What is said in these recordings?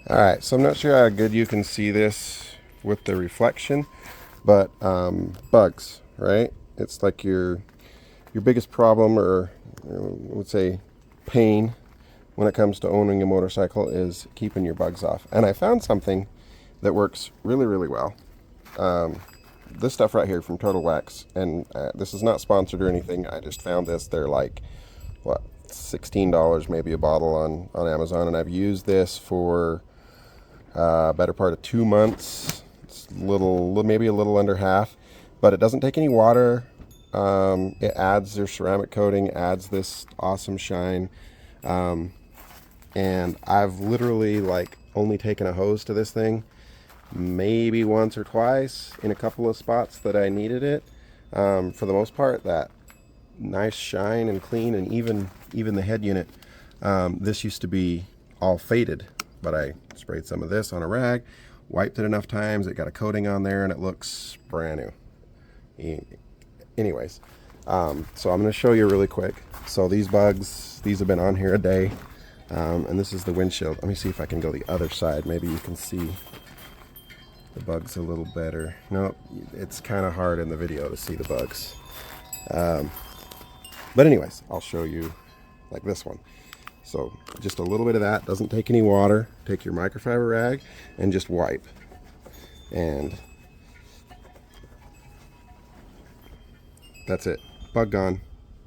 All right, so I'm not sure how good you can see this with the reflection, but bugs, right? It's like your biggest problem, or I would say pain, when it comes to owning a motorcycle is keeping your bugs off. And I found something that works really, really well. This stuff right here from Total Wax, and this is not sponsored or anything. I just found this. They're like what, $16 maybe a bottle on Amazon, and I've used this for better part of 2 months. It's maybe a little under half, but it doesn't take any water. It adds their ceramic coating, adds this awesome shine. And I've literally like only taken a hose to this thing maybe once or twice in a couple of spots that I needed it. For the most part, that nice shine and clean, and even the head unit. This used to be all faded, but I sprayed some of this on a rag, wiped it enough times, it got a coating on there, and it looks brand new. Anyways, so I'm going to show you really quick. So these bugs, these have been on here a day, and this is the windshield. Let me see if I can go the other side. Maybe you can see the bugs a little better. No, it's kind of hard in the video to see the bugs. But anyways, I'll show you like this one. So just a little bit of that, doesn't take any water. Take your microfiber rag and just wipe. And that's it. Bug gone.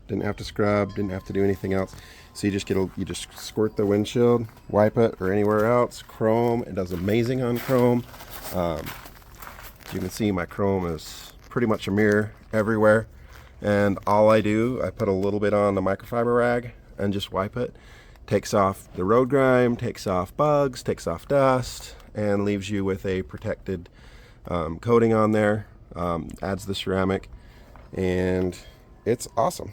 Didn't have to scrub, didn't have to do anything else. So you just squirt the windshield, wipe it, or anywhere else. Chrome, it does amazing on chrome. As you can see, my chrome is pretty much a mirror everywhere. And all I do, I put a little bit on the microfiber rag and just wipe it. Takes off the road grime, takes off bugs, takes off dust, and leaves you with a protected coating on there. Adds the ceramic, and it's awesome.